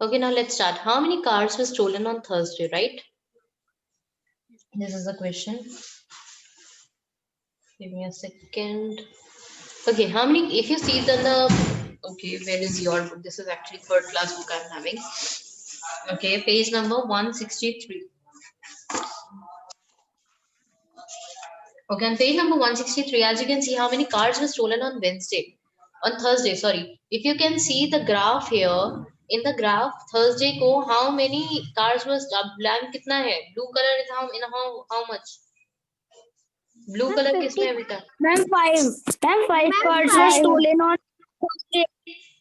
Okay, now let's start. How many cars were stolen on Thursday, right? This is the question. Give me a second. Okay, how many, if you see it on the, okay, where is your book? This is actually third class book I'm having. Okay, page number 163. Okay, on page number 163, as you can see, how many cars were stolen on Thursday, sorry. If you can see the graph here, in the graph, Thursday ko, how many cars was, blank kitna hai? Blue color is how much? Blue color किसमें अभी तक? Ma'am, five cards were five. stolen on Thursday.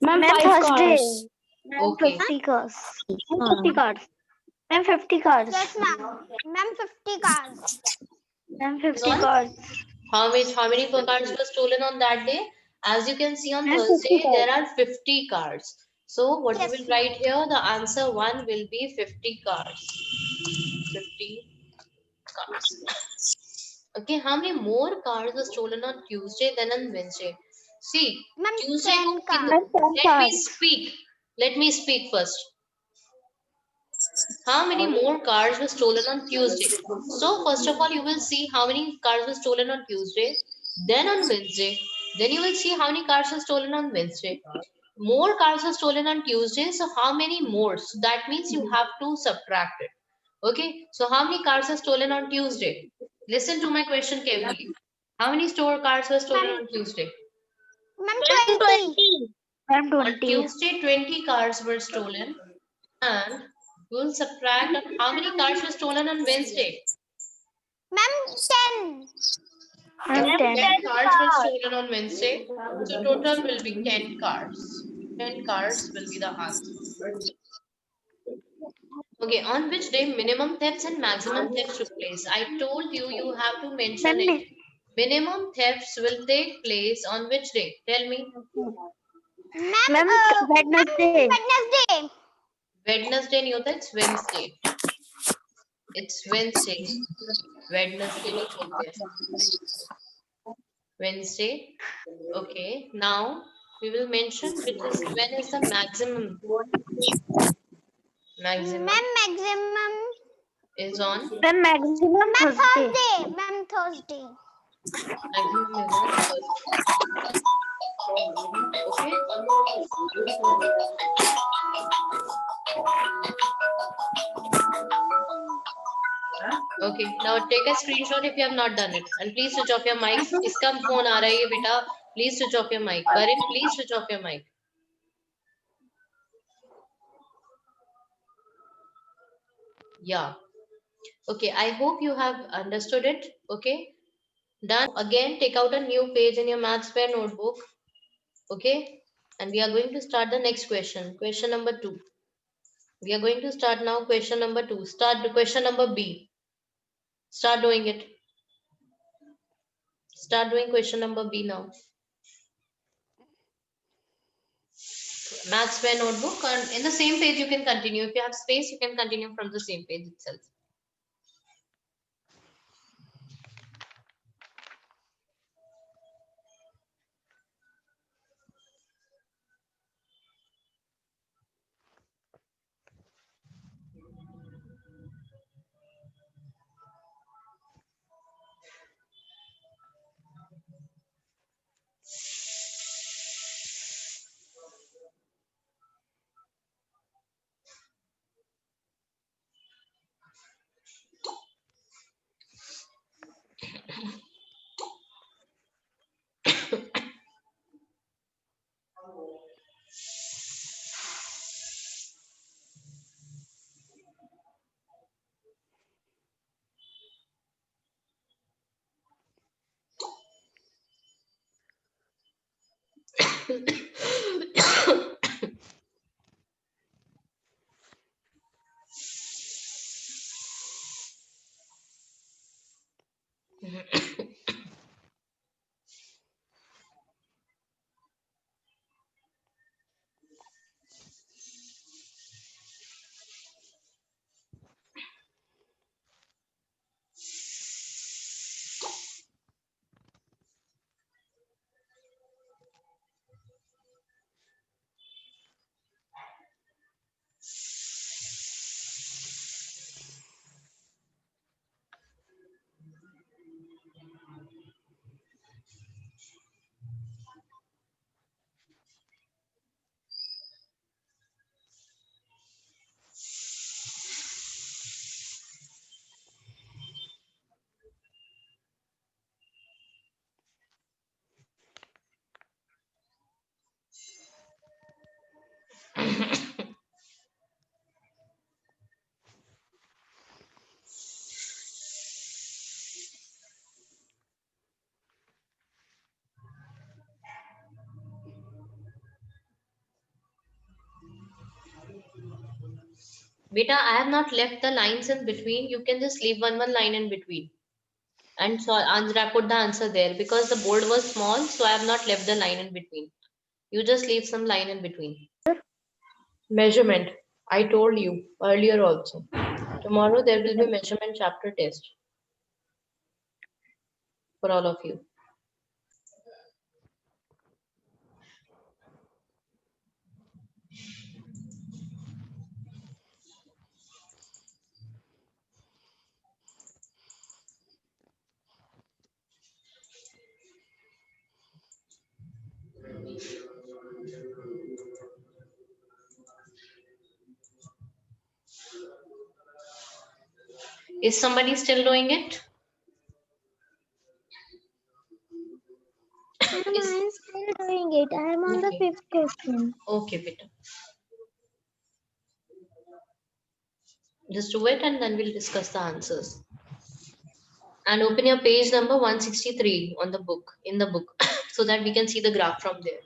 Ma'am, Ma'am, 5 Thursday. cars. Ma'am, Okay. 50 cars. Ma'am, 50 cards. Ma'am, 50 cars. Yes, ma'am. Ma'am, 50 cars. Ma'am, 50 On cars. how many cars were stolen on that day? As you can see on Ma'am, 50 Thursday, cars. there are 50 cars. So what you Yes, will ma'am. write here, the answer 1 will be 50 cars. 50 cars. Okay, how many more cars were stolen on Tuesday than on Wednesday? See, Ma'am, Tuesday 10 cars. Ma'am, 10 let me cars. speak. Let me speak first. How many more cars were stolen on Tuesday? So first of all, you will see how many cars were stolen on Tuesday, then on Wednesday, then you will see how many cars were stolen on Wednesday. More cars were stolen on Tuesday, so how many more? So that means you have to subtract it. Okay, so how many cars were stolen on Tuesday? Listen to my question carefully. How many store cars were stolen on Tuesday? Ma'am, Ma'am, 20. 20. Ma'am, On 20. Tuesday, 20 cars were stolen, and we'll subtract how many cars were stolen on Wednesday. Ma'am, 10. Ma'am, 10. 10 cars were stolen on Wednesday, so total will be 10 cars. 10 cars will be the answer. Okay, on which day minimum thefts and maximum thefts took place? I told you you have to mention it. Ma'am, Minimum thefts will take place on which day? Tell me. Ma'am, Ma'am, Wednesday. Wednesday. Wednesday नहीं होता, it's Wednesday. It's Wednesday. Wednesday नहीं बोलते हैं. Wednesday. Okay. Now we will mention which is when is the maximum. Maximum Ma'am, maximum. is on. Ma'am, maximum Ma'am, Thursday. Thursday. Ma'am, Thursday. Maximum is on Thursday. Okay. Okay. Now take a screenshot if you have not done it, and please switch off your mic. किसका phone आ रहा है ये बेटा? Please switch off your mic. Karin, please switch off your mic. Yeah. Okay. I hope you have understood it. Okay. Done. Again, take out a new page in your maths pair notebook. Okay. And we are going to start the next question. Question number 2. We are going to start now question number 2. Start the question number B. Start doing it. Start doing question number B now. Maths pair notebook. And in the same page, you can continue. If you have space, you can continue from the same page itself. Beta, I have not left the lines in between. You can just leave one line in between. And so I put the answer there because the board was small, so I have not left the line in between. You just leave some line in between. Measurement. I told you earlier also. Tomorrow there will be measurement chapter test for all of you. Is somebody still doing it? I'm still doing it. I am on the Okay. 5th question. Okay, Beta. Just do it and then we'll discuss the answers. And open your page number 163 on the book, in the book, so that we can see the graph from there.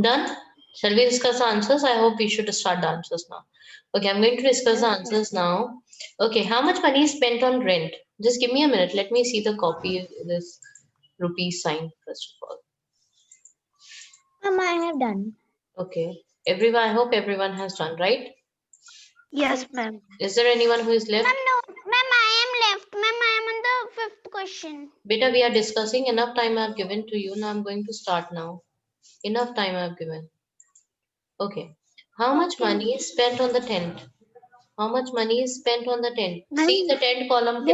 Done? Shall we discuss the answers? I hope we should start the answers now. Okay, I'm going to discuss the answers now. Okay, how much money is spent on rent? Just give me a minute. Let me see the copy, this rupees sign first of all. I have done. Okay, everyone, I hope everyone has done, right? Yes, ma'am. Is there anyone who is left? Ma'am, no. Ma'am, I am left. Ma'am, I am on the 5th question. Beta, we are discussing. Enough time I have given to you. Now I'm going to start now. Enough time I have given. Okay. How much money is spent on the tent? How much money is spent on the tent? See the tent column.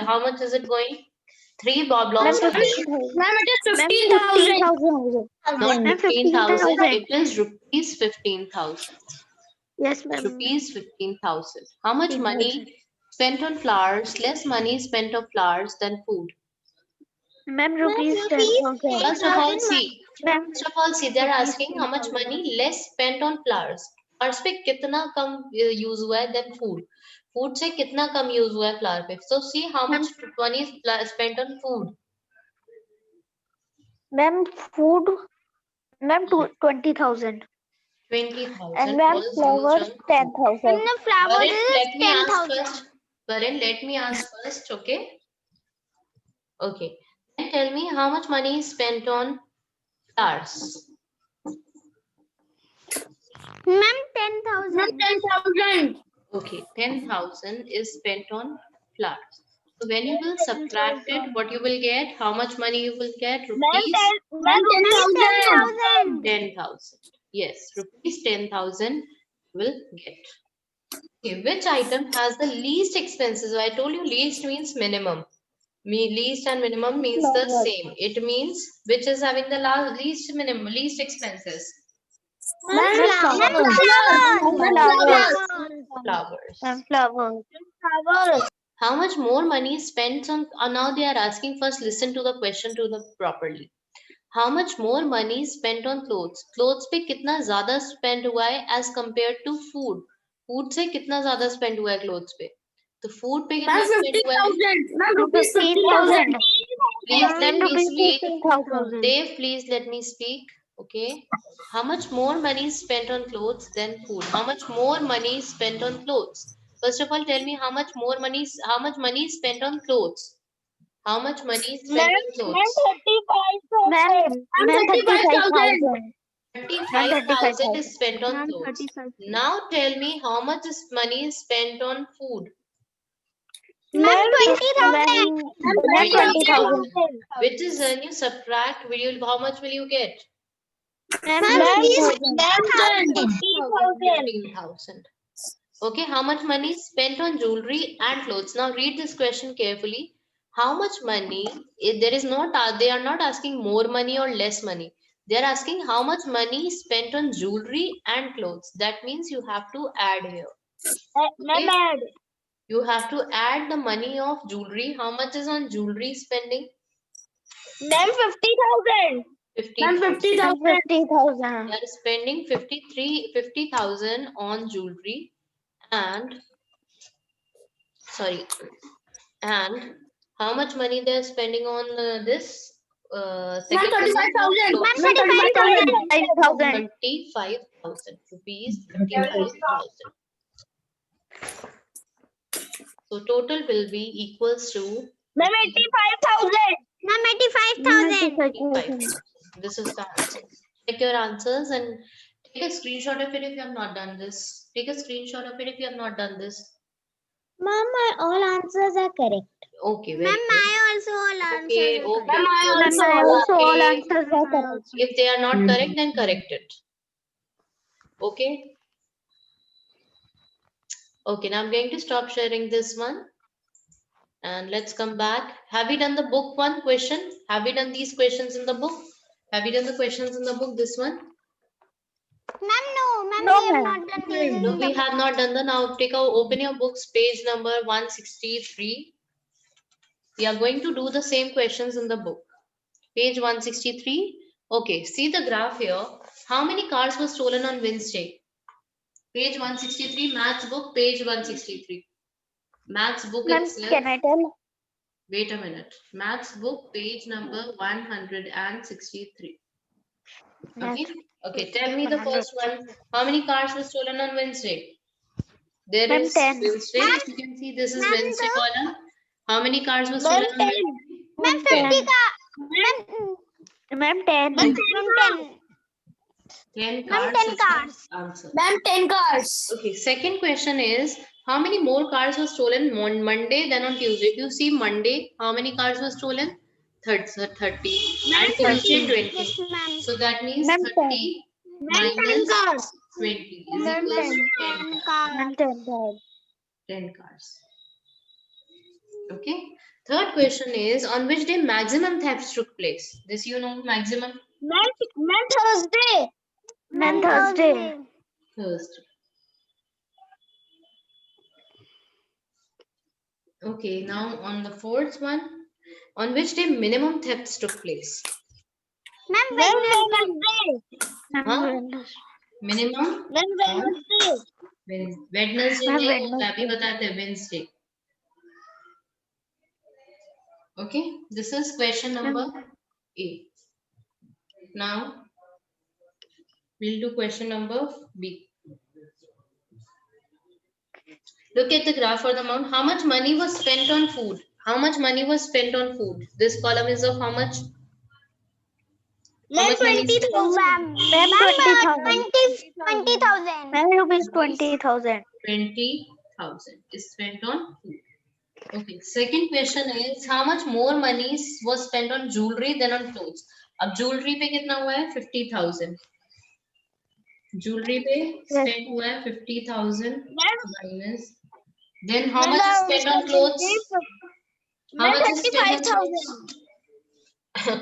How much is it going? 3 blocks are there. Ma'am, it is 15,000. Not Ma'am, 15,000. 15,000. It is rupees 15,000. Yes, ma'am. Rupees 15,000. How much money spent on flowers? Less money spent on flowers than food. Ma'am, rupees 10,000. First of all, see. Ma'am, First of all, see, they're asking how much money less spent on flowers. Flowers पे कितना कम use हुआ है than food. Food से कितना कम use हुआ है flower पे. So see how much money is spent on food. ma'am, food. Ma'am, 20,000. 20,000 And ma'am, was used flowers on food. 10,000. And the flower Varun, is let me ask 10,000. first. Varun, let me ask first, okay? Okay. Then tell me how much money is spent on flowers. Ma'am, 10,000. 10,000. Okay, 10,000 is spent on flowers. So when you will subtract it, what you will get? How much money you will get? Rupees 10,000. 10,000. Yes, rupees 10,000 will get. Okay, which item has the least expenses? I told you least means minimum. Least and minimum means the same. It means which is having the least minimum, least expenses. Flowers. Flowers. How much more money is spent on? Now they are asking first. Listen to the question to the properly. How much more money is spent on clothes? Clothes पे कितना ज़्यादा spend हुआ है as compared to food? Food से कितना ज़्यादा spend हुआ है clothes पे? तो food पे कितना spend हुआ है? 15,000. Please let me 15,000. speak. Dave, please let me speak. Okay. How much more money is spent on clothes than food? How much more money is spent on clothes? First of all, tell me how much money is spent on clothes? How much money is spent on clothes? 35,000. Ma'am, Ma'am, 35,000. 35,000 is spent on Ma'am, clothes. 35,000. Now tell me how much is money is spent on food? Ma'am, 20,000. Ma'am, 20,000. Which is when you subtract, how much will you get? Ma'am, Ma'am, 15,000. 15,000. Okay, how much money is spent on jewelry and clothes? Now read this question carefully. How much money? There is not. They are not asking more money or less money. They are asking how much money is spent on jewelry and clothes. That means you have to add here. Ma'am, Okay? add. You have to add the money of jewelry. How much is on jewelry spending? Ma'am, 50,000. Ma'am, 50,000. 50,000. 50,000. They are spending 50,000 on jewelry and and how much money they are spending on this Ma'am, second one? 35,000. Ma'am, Ma'am, 35,000. 35,000. 35,000 rupees. 35,000. So total will be equals to Ma'am, 85,000. Ma'am, 85,000. 85,000. this is the answer. Check your answers and take a screenshot of it if you have not done this. Take a screenshot of it if you have not done this. Ma'am, my all answers are correct. Okay, very Ma'am, good. I also all Okay, answers. okay. Ma'am, I Ma'am, I also all Okay. answers are correct. If they are not correct, then correct it. Okay. Okay, now I'm going to stop sharing this one. And let's come back. Have we done the book one question? Have we done these questions in the book? Have we done the questions in the book, this one? Ma'am, no. Ma'am, No, we have ma'am. not done these in No, the we book. have not done the. Now open your books, page number 163. We are going to do the same questions in the book. Page 163. Okay, see the graph here. How many cars were stolen on Wednesday? Page 163, maths book, page 163. Maths book Ma'am, itself. can I tell? Wait a minute. Maths book, page number 163. Okay. Okay. Tell me the 100. first one. How many cars were stolen on Wednesday? There Ma'am, is 10. Wednesday. If you can see, this is Ma'am, Wednesday column. How many cars were Ma'am, stolen on Wednesday? Ma'am, 50 Ma'am, Ma'am, 10. Ma'am, 10. 10 Ma'am, cars 10 is the cars. answer. Ma'am, 10 cars. Okay. Second question is, how many more cars were stolen on Monday than on Tuesday? If you see Monday, how many cars were stolen? 30. And Tuesday, 20. Yes, ma'am. So that means Ma'am, 30 Ma'am, 10 minus cars. 20 is Ma'am, equals 10. to 10 10 cars. Ma'am, cars. 10. 10 cars. Okay. Third question is, on which day maximum thefts took place? This you know, maximum? Ma'am, Thursday. Ma'am, Thursday. Thursday. Okay, now on the fourth one, on which day minimum thefts took place? Ma'am, Ma'am, Wednesday. Wednesday. Ma'am, Huh? Wednesday. Minimum Ma'am, Wednesday. Wednesday Ma'am, नहीं होता, Wednesday. अभी बताते हैं Wednesday. Okay, this is question number A. Now we'll do question number B. Look at the graph for the amount. How much money was spent on food? How much money was spent on food? This column is of how much? How Ma'am, much money is spent? 20,000. Ma'am, 20,000. 20,000. Ma'am, rupees 20,000. 20,000 is spent on food. Okay. Second question is, how much more money was spent on jewelry than on clothes? अब jewelry पे कितना हुआ है? 50,000. Jewelry पे spent हुआ है 50,000 minus. Then how much is spent on clothes? How Ma'am, much is spent on 35,000. clothes?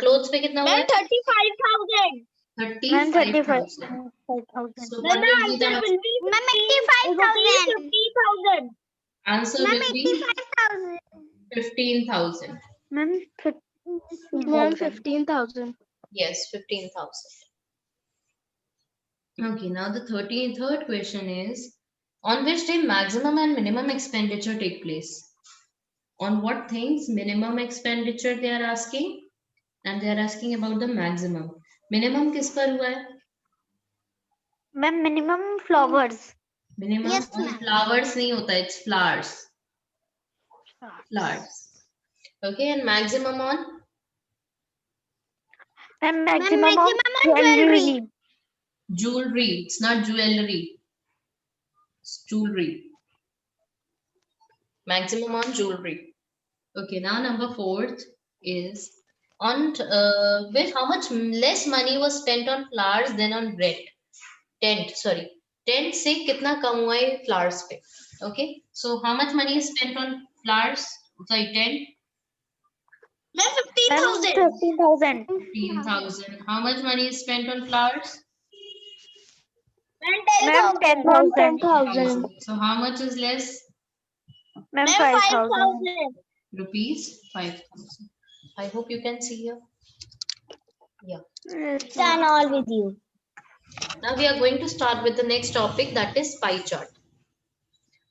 Clothes पे कितना हुआ Ma'am, है? 35,000. Ma'am, 35,000. 35,000. So Ma'am, what will be the answer will be Ma'am, 85,000. 50,000. answer? Ma'am, Will be 85,000. 15,000. Ma'am, 15,000. Yes, 15,000. Okay, now the third question is, on which day maximum and minimum expenditure take place? On what things minimum expenditure they are asking? And they are asking about the maximum. Minimum किस पर हुआ है? Ma'am minimum flowers. Minimum Yes, ma'am. Flowers नहीं होता, it's flowers. Flowers. Okay, and maximum on? Ma'am, maximum of maximum on jewelry. jewelry. Jewelry. It's not jewelry. It's jewelry. Maximum on jewelry. Okay, now number 4th is on with how much less money was spent on flowers than on tent. Sorry, tent से कितना कम हुआ है flowers पे? Okay, so how much money is spent on flowers? Sorry, tent. Ma'am, Ma'am, 15,000. 15,000. 15,000. How much money is spent on flowers? Ma'am, 10,000. 10,000. So how much is less? Ma'am, 5,000. Rupees 5,000. I hope you can see here. Yeah. Yes, Done ma'am. all with you. Now we are going to start with the next topic, that is pie chart.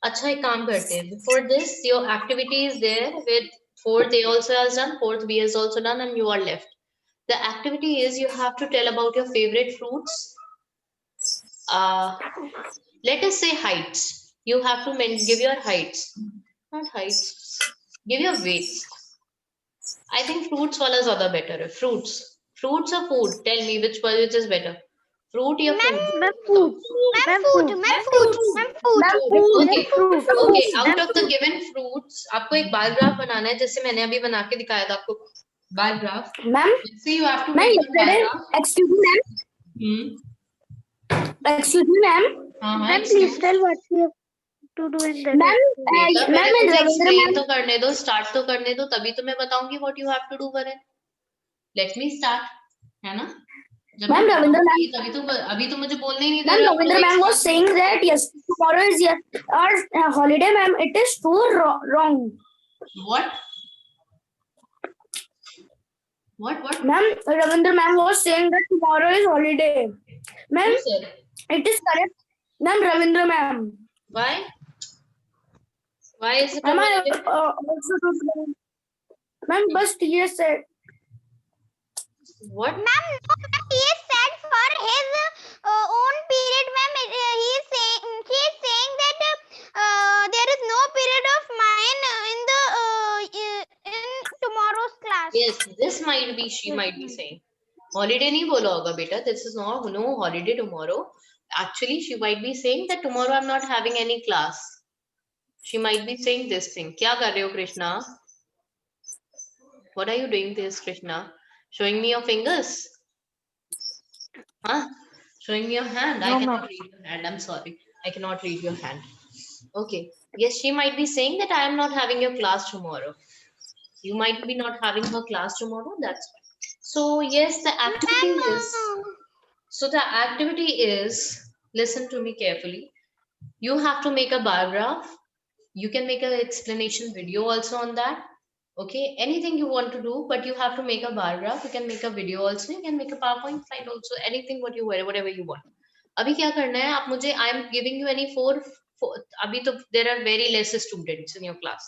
अच्छा एक काम करते हैं. Before this, your activity is there with 4th A also has done, 4th B has also done, and you are left. The activity is you have to tell about your favorite fruits. Let us say heights. You have to give your heights. Not heights. Give your weights. I think fruits wala zyada better है. Fruits. Fruits or food? Tell me which is better. Fruit or food? Ma'am, food. Ma'am, food. Ma'am, food. Ma'am, food. Okay. Fruit. Okay. Out Ma'am, of the given fruits, आपको एक bar graph बनाना है, जैसे मैंने अभी बना के दिखाया था आपको bar graph. Ma'am, See, you have to make a bar graph. excuse me, ma'am. Excuse me, ma'am. हाँ हाँ. Ma'am, please tell what you have to do in the Ma'am, बेटा ma'am, पहले मुझे Ravindra explain ma'am. तो करने दो, start तो करने दो, तभी तो मैं बताऊंगी what you have to do for it. Let me start, है ना? जब Ma'am, मैं Ravindra बताऊंगी, तभी तो अभी तो मुझे बोलने ही नहीं दे Ma'am, रहे हो. Ravindra ma'am was saying that yes, tomorrow is our holiday, ma'am. It is so wrong. What? What? Ma'am, Ravindra ma'am was saying that tomorrow is holiday. Ma'am, Who said? it is correct. Ma'am, Ravindra ma'am. Why? Why is it a Ma'am, I holiday? also don't know. Ma'am, but he said. What? Ma'am, no, ma'am, he is sad for his own period, ma'am. He is saying that there is no period of mine in tomorrow's class. Yes, this might be, she might be saying. Holiday नहीं बोला होगा बेटा. This is not no holiday tomorrow. Actually, she might be saying that tomorrow I'm not having any class. She might be saying this thing. क्या कर रहे हो Krishna? What are you doing this, Krishna? Showing me your fingers? Huh? Showing me your hand? I No, cannot ma'am. read your hand. I'm sorry. I cannot read your hand. Okay. Yes, she might be saying that I am not having your class tomorrow. You might be not having her class tomorrow. That's fine. So yes, the activity is. So the activity is. Listen to me carefully. You have to make a bar graph. You can make an explanation video also on that. Okay, anything you want to do, but you have to make a bar graph. You can make a video also. You can make a PowerPoint slide also. Anything whatever you want. अभी क्या करना है आप मुझे I am giving you any four अभी तो there are very less students in your class.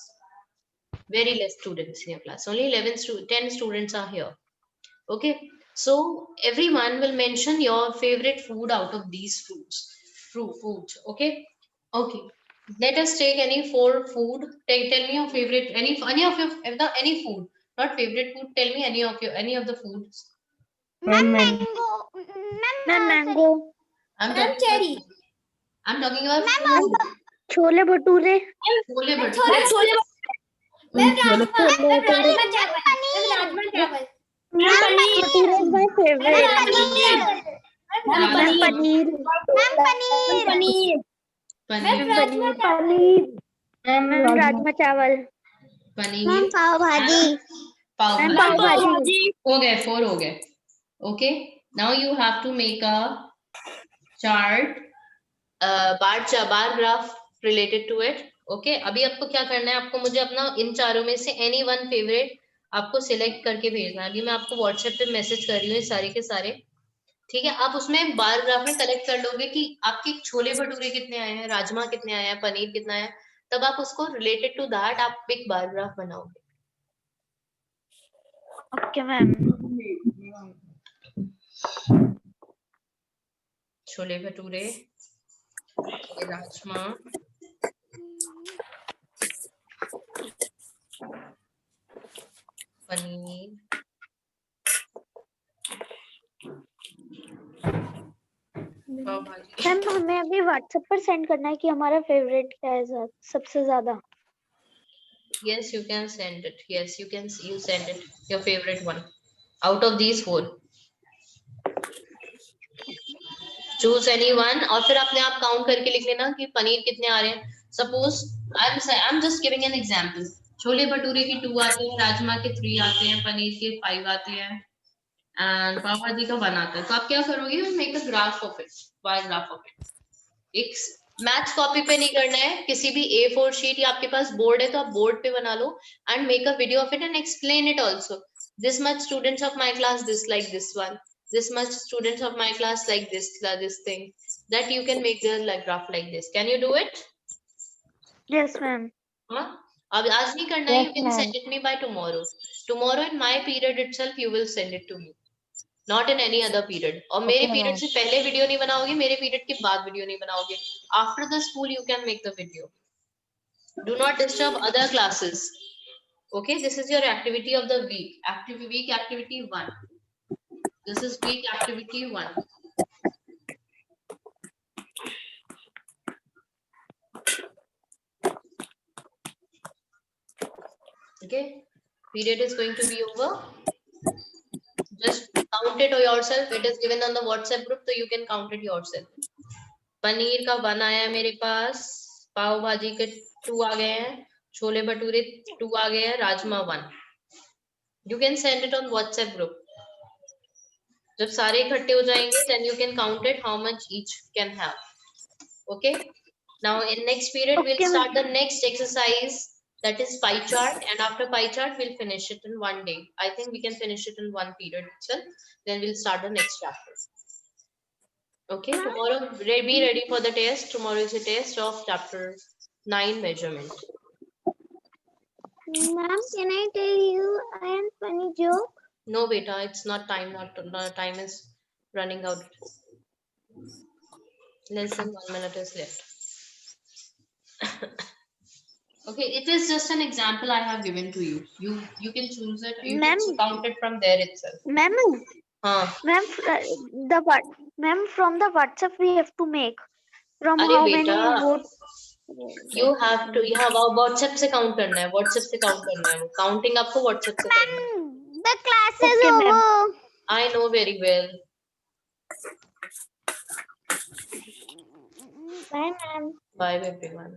Very less students in your class. Only 10 students are here. Okay, so everyone will mention your favorite food out of these foods. Okay. Let us take any 4 food. Tell me your favorite any of your any food, not favorite food. Tell me any of the foods. Ma'am, Ma'am, mango. Ma'am, Ma'am, mango. I'm talking about Ma'am, food. Chole bhature. Chole bhature. Ma'am, bhature is my favorite. Ma'am, paneer. Paneer. Paneer. Ma'am, rajma chawal. Paneer. pav bhaji. Pav Ma'am, bhaji. pav bhaji. हो गए 4 हो गए. Okay, now you have to make a chart, bar graph related to it. Okay, अभी आपको क्या करना है, आपको मुझे अपना इन चारों में से any one favorite आपको सिलेक्ट करके भेजना है. अभी मैं आपको व्हाट्सएप पे मैसेज कर रही हूँ सारे के सारे. ठीक है, आप उसमें बार ग्राफ में कलेक्ट कर लोगे कि आपके छोले भटूरे कितने आए हैं, राजमा कितने आए हैं, पनीर कितना है. तब आप उसको रिलेटेड टू दैट आप एक बार ग्राफ बनाओगे. Okay, ma'am. छोले भटूरे, ये राजमा, पनीर, पाव भाजी। मैम हमें अभी व्हाट्सएप पर सेंड करना है कि हमारा फेवरेट क्या है सबसे ज्यादा। Yes, you can send it. Yes, you send it. Your favorite one out of these 4. Choose any one और फिर अपने आप काउंट करके लिख लेना कि पनीर कितने आ रहे हैं. Suppose I'm just giving an example. Chole bhature के 2 आते हैं, राजमा के 3 आते हैं, पनीर के 5 आते हैं, एंड पाव भाजी का 1 आता है. तो आप क्या करोगे? Make a graph of it, by graph of it. एक मैथ्स कॉपी पे नहीं करना है, किसी भी A4 शीट या आपके पास बोर्ड है तो आप बोर्ड पे बना लो and make a video of it and explain it also. This much students of my class dislike this one. This much students of my class like this thing. That you can make the like graph like this. Can you do it? Yes ma'am. हाँ, अब आज नहीं करना है. Yes, You can ma'am. send it me by tomorrow. Tomorrow in my period itself you will send it to me. Not in any other period. और मेरे period से पहले वीडियो नहीं बनाओगे, मेरे पीरियड के बाद वीडियो नहीं बनाओगे. After the school you can make the video. Do not disturb other classes. Okay, this is your activity of the week. Week activity 1. This is week activity 1. Okay, period is going to be over. Just count it yourself. It is given on the WhatsApp group, so you can count it yourself. Paneer का 1 आया मेरे पास, पाव भाजी के 2 आ गए हैं, छोले भटूरे 2 आ गए हैं, rajma 1. You can send it on WhatsApp group. जब सारे इकट्ठे हो जाएंगे, then you can count it how much each can have. Okay. Now in next period Okay, we'll start the next exercise, that is pie chart, and after pie chart we'll finish it in 1 day. I think we can finish it in 1 period itself. Then we'll start the next chapter. Okay, tomorrow be ready for the test. Tomorrow is a test of chapter 9 measurement. Ma'am, can I tell you a funny joke? No beta, it's not time. Not time is running out. Less than 1 minute is left. Okay, it is just an example I have given to you. You can choose it. You can Ma'am. count it from there itself. Ma'am हाँ. Ma'am from the WhatsApp we have to make from अरे how बेटा, many vote you have to. यहाँ WhatsApp से count करना है. WhatsApp से count करना है. वो counting आपको WhatsApp से करना है. The class is Okay, ma'am. over. I know very well. Bye ma'am. Bye everyone.